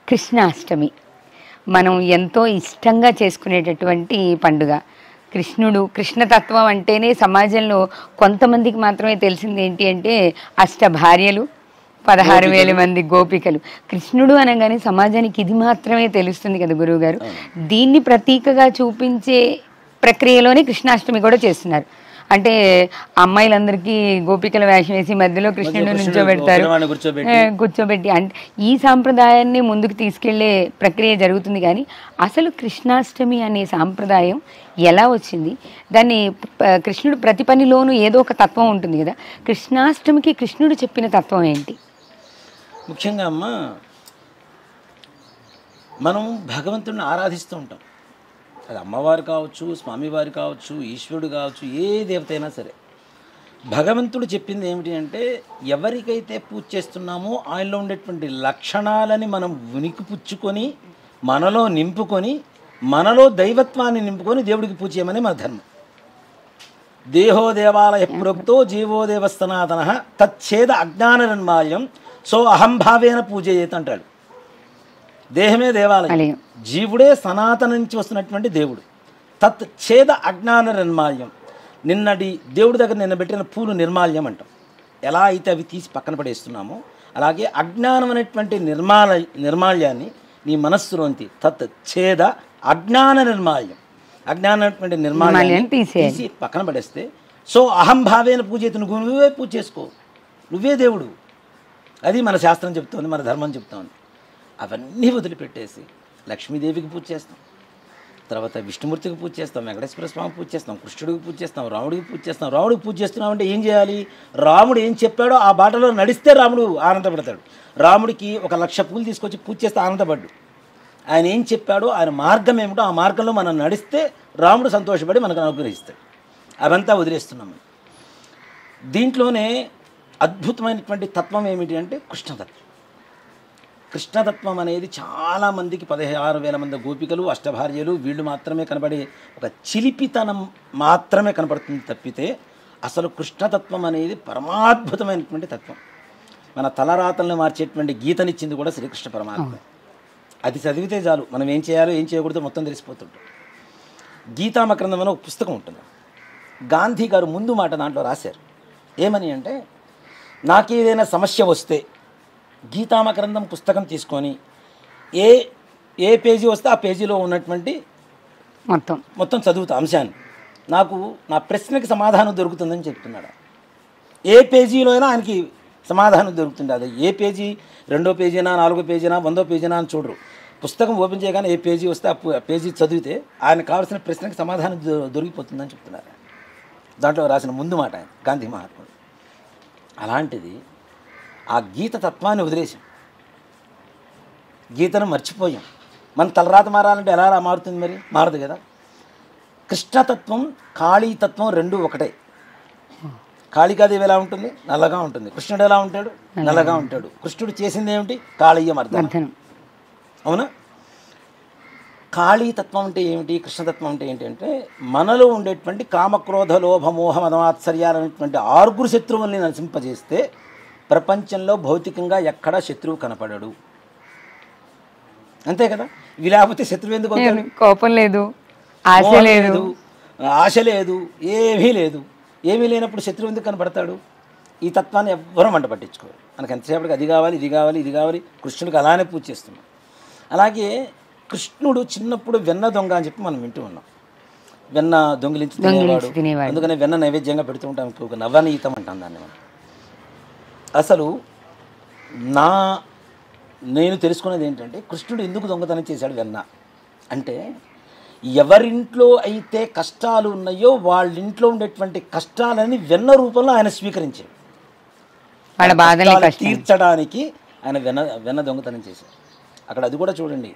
కృష్ణాష్టమి మనం ఎంతో ఇష్టంగా చేసుకునేటటువంటి పండుగ. కృష్ణతత్వం అంటేనే సమాజంలో కొంతమందికి మాత్రమే తెలిసింది ఏంటి అంటే అష్టభార్యలు, 16,000 మంది గోపికలు. కృష్ణుడు అనగానే సమాజానికి ఇది మాత్రమే తెలుస్తుంది కదా గురువుగారు. దీన్ని ప్రతీకగా చూపించే ప్రక్రియలోనే కృష్ణాష్టమి కూడా చేస్తున్నారు. అంటే అమ్మాయిలందరికీ గోపికల వేషం వేసి మధ్యలో కృష్ణుడు నుంచోబెడతారు, కూర్చోబెట్టి. అంటే ఈ సాంప్రదాయాన్ని ముందుకు తీసుకెళ్లే ప్రక్రియ జరుగుతుంది. కానీ అసలు కృష్ణాష్టమి అనే సాంప్రదాయం ఎలా వచ్చింది? దాన్ని కృష్ణుడు ప్రతి పనిలోనూ ఏదో ఒక తత్వం ఉంటుంది కదా, కృష్ణాష్టమికి కృష్ణుడు చెప్పిన తత్వం ఏంటి? ముఖ్యంగా అమ్మ, మనం భగవంతుడిని ఆరాధిస్తూ ఉంటాం. అది అమ్మవారు కావచ్చు, స్వామివారు కావచ్చు, ఈశ్వరుడు కావచ్చు, ఏ దేవత అయినా సరే. భగవంతుడు చెప్పింది ఏమిటి అంటే, ఎవరికైతే పూజ చేస్తున్నామో ఆయనలో ఉండేటువంటి లక్షణాలని మనం ఉనికిపుచ్చుకొని మనలో నింపుకొని మనలో దైవత్వాన్ని నింపుకొని దేవుడికి పూజ చేయమని మన ధర్మం. దేహో దేవాలయ ప్రోక్తో జీవో దేవ సనాతన తచ్ఛేద అజ్ఞానరన్మాయం సో అహంభావేన పూజయేత్ అంటాడు. దేహమే దేవాలయం, జీవుడే సనాతన నుంచి వస్తున్నటువంటి దేవుడు. తత్ ఛేద అజ్ఞాన నిర్మాల్యం. నిన్నటి దేవుడి దగ్గర నిన్న పెట్టిన పూలు నిర్మాల్యం అంటాం. ఎలా అయితే అవి తీసి పక్కన పడేస్తున్నామో అలాగే అజ్ఞానం అనేటువంటి నిర్మాల్యాన్ని నీ మనస్సులోంచి తత్ ఛేద అజ్ఞాన నిర్మాల్యం, అజ్ఞానం అనేటువంటి నిర్మాల్యాన్ని తీసి పక్కన పడేస్తే సో అహంభావేన పూజ అయితే నువ్వే పూజ చేసుకో, నువ్వే దేవుడు. అది మన శాస్త్రం చెప్తోంది, మన ధర్మం చెప్తోంది. అవన్నీ వదిలిపెట్టేసి లక్ష్మీదేవికి పూజ చేస్తాం, తర్వాత విష్ణుమూర్తికి పూజ చేస్తాం, వెంకటేశ్వర స్వామికి పూజ చేస్తాం, కృష్ణుడికి పూజ చేస్తాం, రాముడికి పూజ చేస్తాం. రాముడికి పూజ చేస్తున్నామంటే ఏం చేయాలి? రాముడు ఏం చెప్పాడో ఆ బాటలో నడిస్తే రాముడు ఆనందపడతాడు. రాముడికి 1,00,000 పూలు తీసుకొచ్చి పూజ చేస్తే ఆనందపడ్డు. ఆయన ఏం చెప్పాడో, ఆయన మార్గం ఏమిటో ఆ మార్గంలో మనం నడిస్తే రాముడు సంతోషపడి మనకు అనుగ్రహిస్తాడు. అవంతా వదిలేస్తున్నాము. దీంట్లోనే అద్భుతమైనటువంటి తత్వం ఏమిటి అంటే కృష్ణతత్వం. కృష్ణతత్వం అనేది చాలామందికి 16,000 మంది గోపికలు, అష్టభార్యలు, వీళ్ళు మాత్రమే కనబడే ఒక చిలిపితనం మాత్రమే కనపడుతుంది తప్పితే అసలు కృష్ణతత్వం అనేది పరమాద్భుతమైనటువంటి తత్వం. మన తలరాతలను మార్చేటువంటి గీతనిచ్చింది కూడా శ్రీకృష్ణ పరమాత్మ. అది చదివితే చాలు మనం ఏం చేయాలో ఏం చేయకూడదో మొత్తం తెలిసిపోతుంటాం. గీతామకరందం అనే ఒక పుస్తకం ఉంటుంది. గాంధీ గారు ముందు మాట దాంట్లో రాశారు. ఏమని అంటే, నాకేదైనా సమస్య వస్తే గీతామకరందం పుస్తకం తీసుకొని ఏ పేజీ వస్తే ఆ పేజీలో ఉన్నటువంటి మొత్తం చదువుతా అంశాన్ని, నాకు నా ప్రశ్నకి సమాధానం దొరుకుతుందని చెప్తున్నాడు. ఏ పేజీలో అయినా ఆయనకి సమాధానం దొరుకుతుంది. అది ఏ పేజీ, 2వ పేజీనా, 4వ పేజీనా, 100వ పేజీనా అని చూడరు. పుస్తకం ఓపెన్ చేయగానే ఏ పేజీ వస్తే ఆ పేజీ చదివితే ఆయనకు కావాల్సిన ప్రశ్నకి సమాధానం దొరికిపోతుందని చెప్తున్నారు. దాంట్లో రాసిన ముందు మాట ఆయన గాంధీ మహాత్ముడు. అలాంటిది ఆ గీత తత్వాన్ని వదిలేసాం, గీతను మర్చిపోయాం. మన తలరాత మారాలంటే ఎలా మారుతుంది? మరి మారదు కదా. కృష్ణతత్వం, కాళీతత్వం రెండు ఒకటే. కాళికాదేవి ఎలా ఉంటుంది? నల్లగా ఉంటుంది. కృష్ణుడు ఎలా ఉంటాడు? నల్లగా ఉంటాడు. కృష్ణుడు చేసింది ఏమిటి? కాళీయ మర్దనం. అవునా? కాళీతత్వం అంటే ఏమిటి, కృష్ణతత్వం అంటే ఏంటి అంటే, మనలో ఉండేటువంటి కామక్రోధ లోభ మోహ మదమాత్సర్యాలనేటువంటి 6 శత్రువుల్ని నశింపజేస్తే ప్రపంచంలో భౌతికంగా ఎక్కడా శత్రువు కనపడడు. అంతే కదా. ఇవి లేకపోతే శత్రువు ఎందుకు అవుతాడు? కోపం లేదు, ఆశ లేదు, ఏమీ లేదు. ఏమీ లేనప్పుడు శత్రువు ఎందుకు కనపడతాడు? ఈ తత్వాన్ని ఎవ్వరూ మంట పట్టించుకోరు. మనకు ఎంతసేపటికి అది కావాలి, ఇది కావాలి, ఇది కావాలి. కృష్ణుడికి అలానే పూజ చేస్తున్నాం. అలాగే కృష్ణుడు చిన్నప్పుడు వెన్న దొంగ అని చెప్పి మనం వింటూ ఉన్నాం. వెన్న దొంగిలించి తినేవాడు. అందుకనే వెన్న నైవేద్యంగా పెడుతూ ఉంటాం. ఒక నవనీతం అంటాం దాన్ని మనం. అసలు నేను తెలుసుకున్నది ఏంటంటే, కృష్ణుడు ఎందుకు దొంగతనం చేశాడు వెన్న అంటే, ఎవరింట్లో అయితే కష్టాలు ఉన్నాయో వాళ్ళింట్లో ఉండేటువంటి కష్టాలని వెన్న రూపంలో ఆయన స్వీకరించాడు. తీర్చడానికి ఆయన వెన్న దొంగతనం చేశాడు. అక్కడ అది కూడా చూడండి.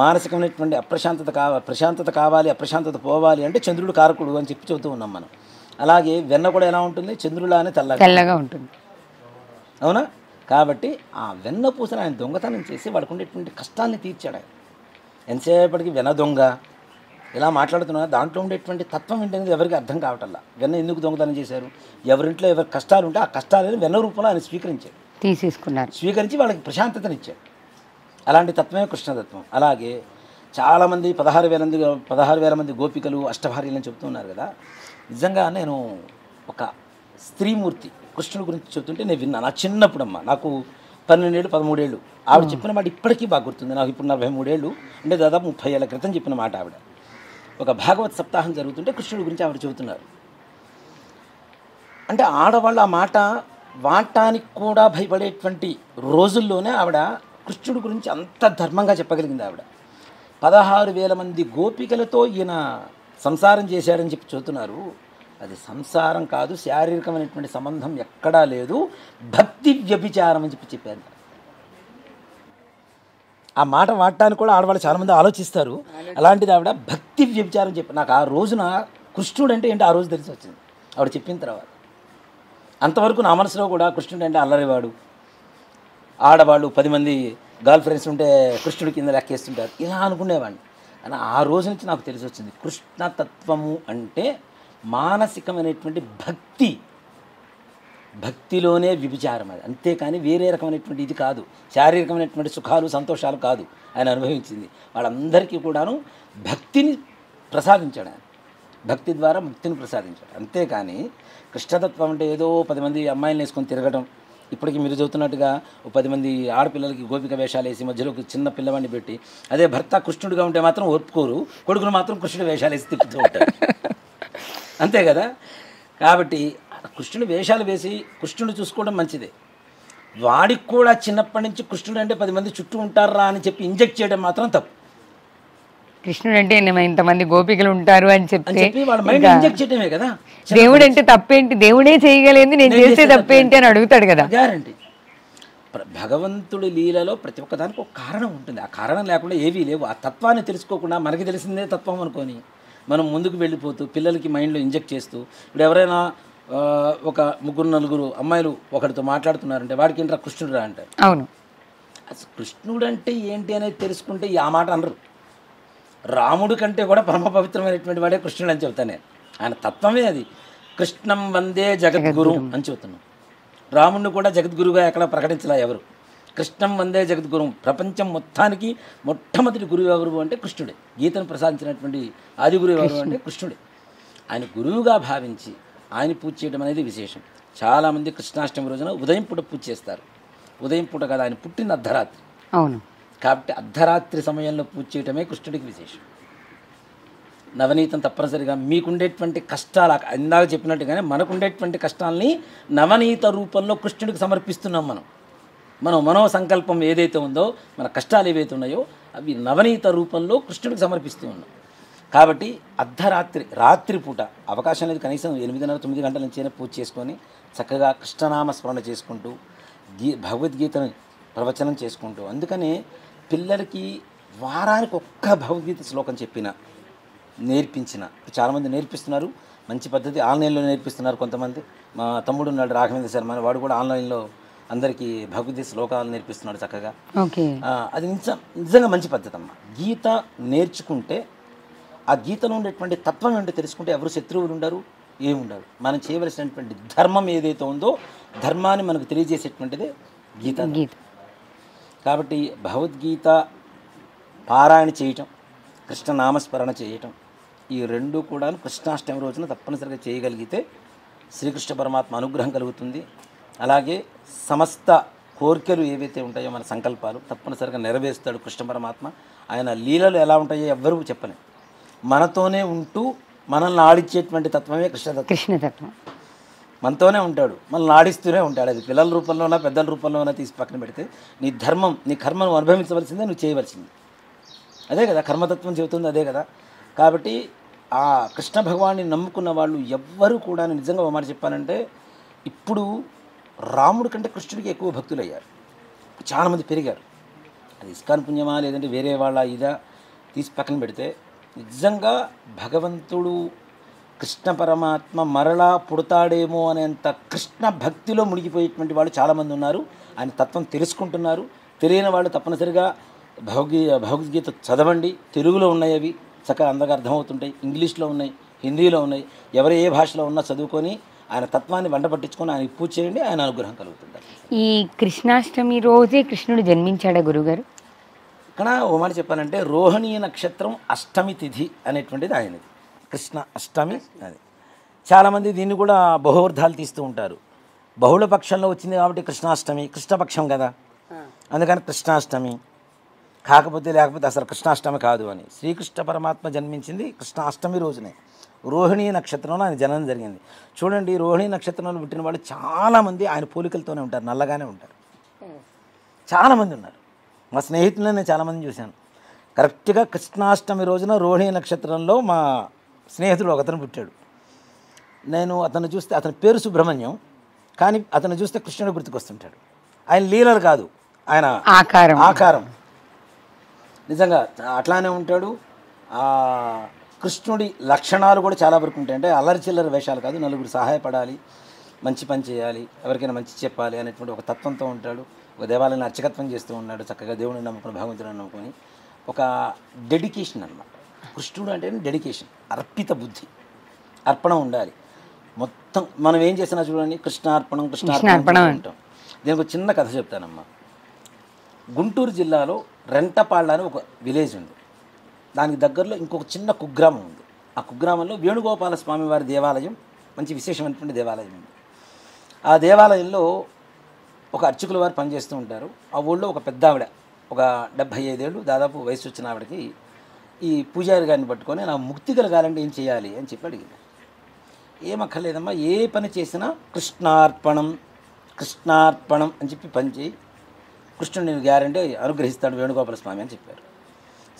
మానసికమైనటువంటి ప్రశాంతత కావాలి, అప్రశాంతత పోవాలి అంటే చంద్రుడు కారకుడు అని చెప్పి చెబుతూ ఉన్నాం మనం. అలాగే వెన్న కూడా ఎలా ఉంటుంది? చంద్రులానే తెల్లగా ఉంటుంది. అవునా? కాబట్టి ఆ వెన్న పూసని ఆయన దొంగతనం చేసి వాడికి ఉండేటువంటి కష్టాన్ని తీర్చాడు ఆయన. ఎంతసేపటికి వెన్న దొంగ ఇలా మాట్లాడుతున్నా దాంట్లో ఉండేటువంటి తత్వం ఏంటనేది ఎవరికి అర్థం కావటల్లా. వెన్న ఎందుకు దొంగతనం చేశారు? ఎవరింట్లో ఎవరి కష్టాలు ఉంటే ఆ కష్టాలను వెన్న రూపంలో ఆయన స్వీకరించారు, తీసేసుకున్నారు. స్వీకరించి వాళ్ళకి ప్రశాంతతనిచ్చాడు. అలాంటి తత్వమే కృష్ణతత్వం. అలాగే చాలామంది 16,000 మంది గోపికలు అష్టభార్యలని చెప్తూ ఉన్నారు కదా. నిజంగా నేను ఒక స్త్రీమూర్తి కృష్ణుడి గురించి చెప్తుంటే నేను విన్నాను. నా చిన్నప్పుడమ్మా, నాకు 12 ఏళ్ళు 13 ఏళ్ళు. ఆవిడ చెప్పిన మాట ఇప్పటికీ బాగా గుర్తుంది. నాకు ఇప్పుడు 43 ఏళ్ళు, అంటే దాదాపు 30 ఏళ్ళ క్రితం చెప్పిన మాట ఆవిడ. ఒక భాగవత్ సప్తాహం జరుగుతుంటే కృష్ణుడి గురించి ఆవిడ చెబుతున్నారు. అంటే ఆడవాళ్ళు ఆ మాట వాటానికి కూడా భయపడేటువంటి రోజుల్లోనే ఆవిడ కృష్ణుడి గురించి అంత ధర్మంగా చెప్పగలిగింది. ఆవిడ 16,000 మంది గోపికలతో ఈయన సంసారం చేశాడని చెప్పి చెబుతున్నారు. అది సంసారం కాదు, శారీరకమైనటువంటి సంబంధం ఎక్కడా లేదు, భక్తి వ్యభిచారం అని చెప్పారు. ఆ మాట వాడటానికి కూడా ఆడవాళ్ళు చాలామంది ఆలోచిస్తారు. అలాంటిది ఆవిడ భక్తి వ్యభిచారం చెప్పి, నాకు ఆ రోజున కృష్ణుడు అంటే ఏంటి ఆ రోజు తెలిసి వచ్చింది ఆవిడ చెప్పిన తర్వాత. అంతవరకు నా మనసులో కూడా కృష్ణుడు అంటే అల్లరివాడు, ఆడవాళ్ళు 10 మంది గర్ల్ ఫ్రెండ్స్ ఉంటే కృష్ణుడి కింద లెక్కేస్తుంటారు ఇలా అనుకునేవాడిని. కానీ ఆ రోజు నుంచి నాకు తెలిసి వచ్చింది కృష్ణతత్వము అంటే మానసికమైనటువంటి భక్తి, భక్తిలోనే వ్యభిచారం అది, అంతేకాని వేరే రకమైనటువంటి ఇది కాదు, శారీరకమైనటువంటి సుఖాలు సంతోషాలు కాదు ఆయన అనుభవించింది. వాళ్ళందరికీ కూడాను భక్తిని ప్రసాదించాడు ఆయన, భక్తి ద్వారా ముక్తిని ప్రసాదించాడు. అంతేకాని కృష్ణతత్వం అంటే ఏదో 10 మంది అమ్మాయిలను వేసుకొని తిరగడం, ఇప్పటికీ మీరు చదువుతున్నట్టుగా 10 మంది ఆడపిల్లలకి గోపిక వేషాలు వేసి మధ్యలో ఒక చిన్న పిల్లవాడిని పెట్టి, అదే భర్త కృష్ణుడిగా ఉంటే మాత్రం ఒప్పుకోరు, కొడుకును మాత్రం కృష్ణుడి వేషాలు వేసి తిప్పుతూ ఉంటారు, అంతే కదా. కాబట్టి కృష్ణుడి వేషాలు వేసి కృష్ణుడు చూసుకోవడం మంచిదే. వాడికి కూడా చిన్నప్పటి నుంచి కృష్ణుడు అంటే 10 మంది చుట్టూ ఉంటారా అని చెప్పి ఇంజెక్ట్ చేయడం మాత్రం తప్పు. కృష్ణుడు అంటే ఇంతమంది గోపికలు ఉంటారు అని చెప్పి వాళ్ళ మైండ్ ఇంజెక్ట్ చేయడమే కదా. దేవుడు అంటే తప్పేంటి, దేవుడే చేయగలేదు, నేను చేస్తే తప్పేంటి అని అడుగుతాడు కదా. గ్యారంటీ. భగవంతుడి లీలలో ప్రతి ఒక్క దానికి ఒక కారణం ఉంటుంది. ఆ కారణం లేకుండా ఏవీ లేవు. ఆ తత్వాన్ని తెలుసుకోకుండా మనకి తెలిసిందే తత్వం అనుకొని మనం ముందుకు వెళ్ళిపోతూ పిల్లలకి మైండ్లో ఇంజెక్ట్ చేస్తూ, ఇప్పుడు ఎవరైనా ఒక 3-4 అమ్మాయిలు ఒకరితో మాట్లాడుతున్నారంటే వాడికి ఏంట్రా కృష్ణుడు రా అంటారు. అవును, అసలు కృష్ణుడు అంటే ఏంటి అనేది తెలుసుకుంటే ఆ మాట అనరు. రాముడి కంటే కూడా పరమ పవిత్రమైనటువంటి వాడే కృష్ణుడు అని చెబుతాను నేను. ఆయన తత్వమే అది. కృష్ణం వందే జగద్గురు అని చెబుతున్నాం. రాముడిని కూడా జగద్గురుగా ఎక్కడ ప్రకటించలే ఎవరు. కృష్ణం వందే జగద్గురు, ప్రపంచం మొత్తానికి మొట్టమొదటి గురువు ఎవరు అంటే కృష్ణుడే. గీతను ప్రసాదించినటువంటి ఆది గురువు ఎవరు అంటే కృష్ణుడే. ఆయన గురువుగా భావించి ఆయన పూజ చేయడం అనేది విశేషం. చాలామంది కృష్ణాష్టమి రోజున ఉదయం పూట పూజ చేస్తారు. ఉదయం పూట కదా, ఆయన పుట్టిన అర్ధరాత్రి. అవును, కాబట్టి అర్ధరాత్రి సమయంలో పూజ చేయటమే కృష్ణుడికి విశేషం. నవనీతం తప్పనిసరిగా మీకుండేటువంటి కష్టాలు ఇందాక చెప్పినట్టుగానే మనకుండేటువంటి కష్టాలని నవనీత రూపంలో కృష్ణుడికి సమర్పిస్తున్నాం. మనం మనో సంకల్పం ఏదైతే ఉందో, మన కష్టాలు ఏవైతే ఉన్నాయో అవి నవనీత రూపంలో కృష్ణుడికి సమర్పిస్తూ ఉన్నాం. కాబట్టి రాత్రిపూట అవకాశం లేదు, కనీసం 8:30-9 గంటల నుంచైనా పూజ చేసుకొని చక్కగా కృష్ణనామ స్మరణ చేసుకుంటూ భగవద్గీతను ప్రవచనం చేసుకుంటూ, అందుకనే పిల్లలకి వారానికి ఒక్క భగవద్గీత శ్లోకం నేర్పించిన చాలామంది నేర్పిస్తున్నారు. మంచి పద్ధతి. ఆన్లైన్లో నేర్పిస్తున్నారు కొంతమంది. మా తమ్ముడు ఉన్నాడు రాఘవేంద్ర శర్మ అని, వాడు కూడా ఆన్లైన్లో అందరికీ భగవద్గీత శ్లోకాలు నేర్పిస్తున్నాడు చక్కగా. అది నిజంగా మంచి పద్ధతి అమ్మ. గీత నేర్చుకుంటే ఆ గీతలో ఉండేటువంటి తత్వం ఏంటో తెలుసుకుంటే ఎవరు శత్రువులు ఉండరు, ఏముండరు. మనం చేయవలసినటువంటి ధర్మం ఏదైతే ఉందో ధర్మాన్ని మనకు తెలియజేసేటువంటిదే గీత. కాబట్టి భగవద్గీత పారాయణ చేయటం, కృష్ణనామస్మరణ చేయటం, ఈ రెండు కూడా కృష్ణాష్టమి రోజున తప్పనిసరిగా చేయగలిగితే శ్రీకృష్ణ పరమాత్మ అనుగ్రహం కలుగుతుంది. అలాగే సమస్త కోరికలు ఏవైతే ఉంటాయో మన సంకల్పాలు తప్పనిసరిగా నెరవేరుస్తాడు కృష్ణ పరమాత్మ. ఆయన లీలలు ఎలా ఉంటాయో ఎవ్వరూ చెప్పలేం. మనతోనే ఉంటూ మనల్ని ఆడిచ్చేటువంటి తత్వమే కృష్ణతత్వం. మనతోనే ఉంటాడు, మనల్ని ఆడిస్తూనే ఉంటాడు. అది పిల్లల రూపంలోనా పెద్దల రూపంలోనా తీసి పక్కన పెడితే నీ ధర్మం, నీ కర్మను అనుభవించవలసిందే, నువ్వు చేయవలసింది అదే కదా. కర్మతత్వం చెబుతుంది అదే కదా. కాబట్టి ఆ కృష్ణ భగవాన్ని నమ్ముకున్న వాళ్ళు ఎవ్వరూ కూడా, నిజంగా ఒక మాట చెప్పాలంటే, ఇప్పుడు రాముడి కంటే కృష్ణుడికి ఎక్కువ భక్తులు అయ్యారు, చాలామంది పెరిగారు. అది ఇస్కాన్ పుణ్యమా లేదంటే వేరే వాళ్ళ ఇదా తీసి పక్కన పెడితే, నిజంగా భగవంతుడు కృష్ణ పరమాత్మ మరలా పుడతాడేమో అనేంత కృష్ణ భక్తిలో మునిగిపోయేటువంటి వాళ్ళు చాలామంది ఉన్నారు. ఆయన తత్వం తెలుసుకుంటున్నారు. తెలియని వాళ్ళు తప్పనిసరిగా భగవద్గీత చదవండి. తెలుగులో ఉన్నాయి, అవి చక్కగా అందరికీ అర్థమవుతుంటాయి. ఇంగ్లీష్లో ఉన్నాయి, హిందీలో ఉన్నాయి. ఎవరు ఏ భాషలో ఉన్నా చదువుకొని ఆయన తత్వాన్ని వెంట పట్టించుకొని ఆయన పూజ చేయండి, ఆయన అనుగ్రహం కలుగుతుంది. ఈ కృష్ణాష్టమి రోజే కృష్ణుడు జన్మించాడా గురుగారు? కానీ ఓ మాట చెప్పాలంటే రోహిణీ నక్షత్రం అష్టమి తిథి అనేటువంటిది ఆయనది, కృష్ణ అష్టమి. అది చాలామంది దీన్ని కూడా బహువర్ధాలు తీస్తూ ఉంటారు. బహుళ పక్షంలో వచ్చింది కాబట్టి కృష్ణాష్టమి, కృష్ణపక్షం కదా, అందుకని కృష్ణాష్టమి. కాకపోతే లేకపోతే అసలు కృష్ణాష్టమి కాదు అని. శ్రీకృష్ణ పరమాత్మ జన్మించింది కృష్ణాష్టమి రోజునే, రోహిణీ నక్షత్రంలో ఆయన జననం జరిగింది. చూడండి, రోహిణీ నక్షత్రంలో పుట్టిన వాళ్ళు చాలామంది ఆయన పోలికలతోనే ఉంటారు, నల్లగానే ఉంటారు. చాలామంది ఉన్నారు, మా స్నేహితులను నేను చాలామంది చూశాను. కరెక్ట్గా కృష్ణాష్టమి రోజున రోహిణీ నక్షత్రంలో మా స్నేహితుడు ఒకతను పుట్టాడు. నేను అతను చూస్తే, అతని పేరు సుబ్రహ్మణ్యం, కానీ అతను చూస్తే కృష్ణుడు గుర్తుకొస్తుంటాడు. ఆయన లీలలు కాదు, ఆయన ఆకారం నిజంగా అట్లానే ఉంటాడు. కృష్ణుడి లక్షణాలు కూడా చాలా వరకు ఉంటాయి. అంటే అల్లరి చిల్లర వేషాలు కాదు, నలుగురు సహాయపడాలి, మంచి పని చేయాలి, ఎవరికైనా మంచి చెప్పాలి అనేటువంటి ఒక తత్వంతో ఉంటాడు. ఒక దేవాలయాన్ని అర్చకత్వం చేస్తూ ఉన్నాడు, చక్కగా దేవుడిని నమ్ముకుని, భగవంతుడిని నమ్ముకొని. ఒక డెడికేషన్ అన్నమాట. కృష్ణుడు అంటే డెడికేషన్, అర్పిత బుద్ధి, అర్పణ ఉండాలి. మొత్తం మనం ఏం చేసినా చూడండి, కృష్ణార్పణం కృష్ణార్పణం ఉంటాం. దీనికి ఒక చిన్న కథ చెప్తానమ్మా. గుంటూరు జిల్లాలో రెంటపాళ్ళ అని ఒక విలేజ్ ఉంది. దానికి దగ్గరలో ఇంకొక చిన్న కుగ్రామం ఉంది. ఆ కుగ్రామంలో వేణుగోపాల స్వామి వారి దేవాలయం, మంచి విశేషమైనటువంటి దేవాలయం ఉంది. ఆ దేవాలయంలో ఒక అర్చకుల వారు పనిచేస్తూ ఉంటారు. ఆ ఊళ్ళో ఒక పెద్ద ఆవిడ, ఒక 75 ఏళ్ళు దాదాపు వయసు వచ్చిన ఆవిడకి ఈ పూజారి గారిని పట్టుకొని, నా ముక్తి కలగాలంటే ఏం చేయాలి అని చెప్పి అడిగింది. ఏమక్కర్లేదమ్మా, ఏ పని చేసినా కృష్ణార్పణం కృష్ణార్పణం అని చెప్పి పని చేయి, కృష్ణుడు నేను గ్యారంటీ అనుగ్రహిస్తాడు వేణుగోపాల స్వామి అని చెప్పారు.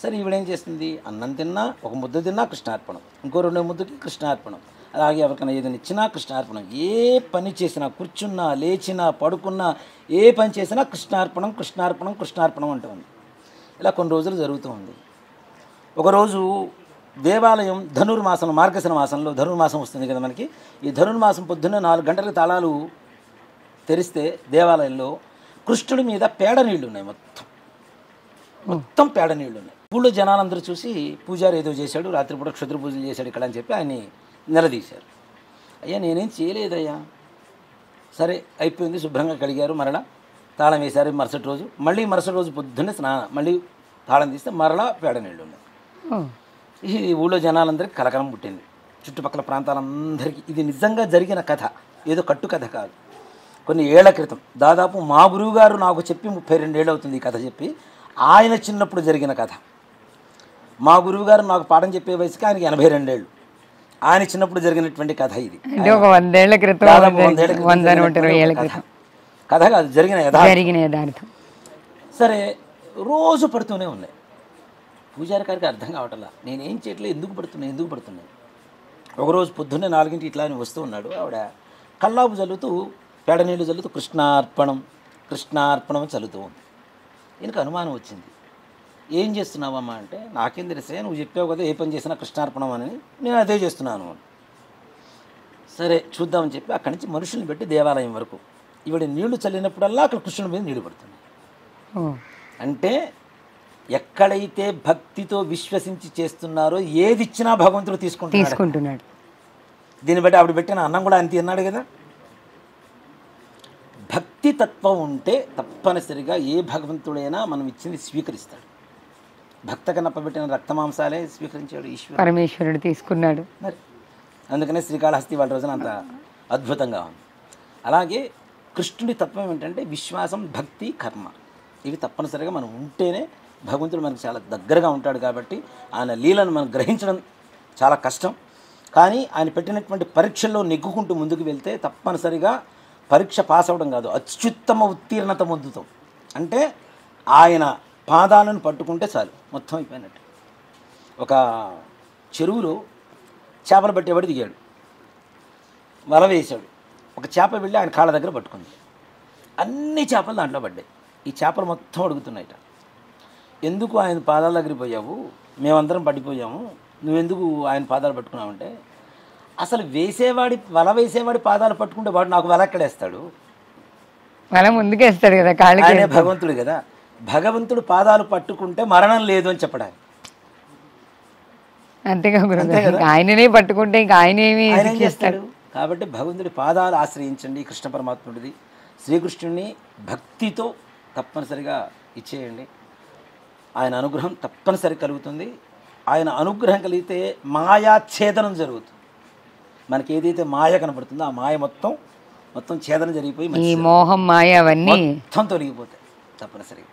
సరే, ఈవిడేం చేస్తుంది, అన్నం తిన్నా, ఒక ముద్ద తిన్నా కృష్ణార్పణం, ఇంకో 2 ముద్దకి కృష్ణార్పణం, అలాగే ఎవరికైనా ఏదైనా ఇచ్చినా కృష్ణార్పణం, ఏ పని చేసినా, కూర్చున్నా, లేచినా, పడుకున్నా, ఏ పని చేసినా కృష్ణార్పణం కృష్ణార్పణం కృష్ణార్పణం అంటుంది. ఇలా కొన్ని రోజులు జరుగుతూ ఉంది. ఒకరోజు దేవాలయం ధనుర్మాసం, మార్గశిర మాసంలో ధనుర్మాసం వస్తుంది కదా మనకి. ఈ ధనుర్మాసం పొద్దున్నే 4 గంటలకు తాళాలు తెరిస్తే దేవాలయంలో కృష్ణుడి మీద పేడ నీళ్లు ఉన్నాయి, మొత్తం పేడ నీళ్లు ఉన్నాయి. ఊళ్ళో జనాలందరూ చూసి, పూజారి ఏదో చేశాడు, రాత్రిపూట క్షుద్ర పూజలు చేశాడు ఇక్కడ అని చెప్పి ఆయన్ని నిలదీశారు. అయ్యా నేనేం చేయలేదయ్యా. సరే అయిపోయింది, శుభ్రంగా కడిగారు, మరలా తాళం వేశారు. మరుసటి రోజు పొద్దున్నే మళ్ళీ తాళం తీస్తే మరలా పేడ నీళ్ళు ఉన్నాయి. ఈ ఊళ్ళో జనాలందరికీ కలకలం పుట్టింది, చుట్టుపక్కల ప్రాంతాలందరికీ. ఇది నిజంగా జరిగిన కథ, ఏదో కట్టు కథ కాదు. కొన్ని ఏళ్ల క్రితం, దాదాపు మా గురువు గారు నాకు చెప్పి 32 ఏళ్ళు అవుతుంది ఈ కథ చెప్పి. ఆయన చిన్నప్పుడు జరిగిన కథ. మా గురువు గారు నాకు పాఠం చెప్పే వయసుకి ఆయనకి 82 ఏళ్ళు. ఆయన చిన్నప్పుడు జరిగినటువంటి కథ ఇది. కథ కాదు, జరిగిన యథార్థం. సరే, రోజు పడుతూనే ఉన్నాయి. పూజారి గారికి అర్థం కావట్లా, నేనేం చేయట్లేదు, ఎందుకు పడుతున్నాయి. ఒకరోజు పొద్దున్నే 4 ఇట్లా అని వస్తూ ఉన్నాడు. ఆవిడ కల్లాపు చల్లుతూ, పేడ నీళ్ళు చల్లుతూ కృష్ణార్పణం కృష్ణార్పణం చల్లుతూ ఉంది. ఈయనకు అనుమానం వచ్చింది, ఏం చేస్తున్నావమ్మా అంటే, నాకేం తెలిసే, నువ్వు చెప్పావు కదా ఏ పని చేసినా కృష్ణార్పణం అని, నేను అదే చేస్తున్నాను. సరే చూద్దామని చెప్పి అక్కడి నుంచి మనుషుల్ని పెట్టి దేవాలయం వరకు ఈవిడ నీళ్లు చల్లినప్పుడల్లా అక్కడ కృష్ణుడి మీద నీళ్లు పడుతుంది. అంటే ఎక్కడైతే భక్తితో విశ్వసించి చేస్తున్నారో ఏది ఇచ్చినా భగవంతుడు తీసుకుంటున్నాడు. దీన్ని బట్టి ఆవిడ పెట్టిన అన్నం కూడా అంతే అన్నాడు కదా. భక్తి తత్వం ఉంటే తప్పనిసరిగా ఏ భగవంతుడైనా మనం ఇచ్చింది స్వీకరిస్తాడు. భక్త కన్నప్పబెట్టిన రక్తమాంసాలే స్వీకరించాడు ఈశ్వరుడు, పరమేశ్వరుడు తీసుకున్నాడు. మరి అందుకనే శ్రీకాళహస్తి వాళ్ళ రోజున అంత అద్భుతంగా ఉంది. అలాగే కృష్ణుడి తత్వం ఏంటంటే విశ్వాసం, భక్తి, కర్మ. ఇవి తప్పనిసరిగా మనం ఉంటేనే భగవంతుడు మనకు చాలా దగ్గరగా ఉంటాడు. కాబట్టి ఆయన లీలను మనం గ్రహించడం చాలా కష్టం. కానీ ఆయన పెట్టినటువంటి పరీక్షల్లో నెగ్గుకుంటూ ముందుకు వెళ్తే తప్పనిసరిగా పరీక్ష పాస్ అవ్వడం కాదు, అత్యుత్తమ ఉత్తీర్ణత పొందుతాం. అంటే ఆయన పాదాలను పట్టుకుంటే చాలు, మొత్తం అయిపోయినట్టు. ఒక చెరువులో చేపలు పట్టేవాడు దిగాడు, వల వేశాడు. ఒక చేప వెళ్ళి ఆయన కాళ్ళ దగ్గర పట్టుకుంది. అన్ని చేపలు దాంట్లో పడ్డాయి. ఈ చేపలు మొత్తం అడుగుతున్నాయిట, ఎందుకు ఆయన పాదాల దగ్గరికి పోయావు, మేమందరం పడిపోయాము, నువ్వెందుకు ఆయన పాదాలు పట్టుకున్నావంటే, అసలు వల వేసేవాడి పాదాలు పట్టుకుంటే వాడు నాకు వల ఎక్కడేస్తాడు, వల ముందుకేస్తాడు కదా, ఆయనే భగవంతుడు కదా. భగవంతుడు పాదాలు పట్టుకుంటే మరణం లేదు అని చెప్పడానికి. అంతేగా ఆయననే పట్టుకుంటే ఇంకా ఆయనేమి చేస్తాడు. కాబట్టి భగవంతుడి పాదాలు ఆశ్రయించండి. కృష్ణ పరమాత్ముడిది, శ్రీకృష్ణుడిని భక్తితో తప్పనిసరిగా ఇచ్చేయండి. ఆయన అనుగ్రహం తప్పనిసరి కలుగుతుంది. ఆయన అనుగ్రహం కలిగితే మాయాఛేదనం జరుగుతుంది. మనకి ఏదైతే మాయ కనబడుతుందో ఆ మాయ మొత్తం ఛేదనం జరిగిపోయి ఈ మోహం మాయ అవన్నీ మొత్తం తొలగిపోతాయి తప్పనిసరిగా.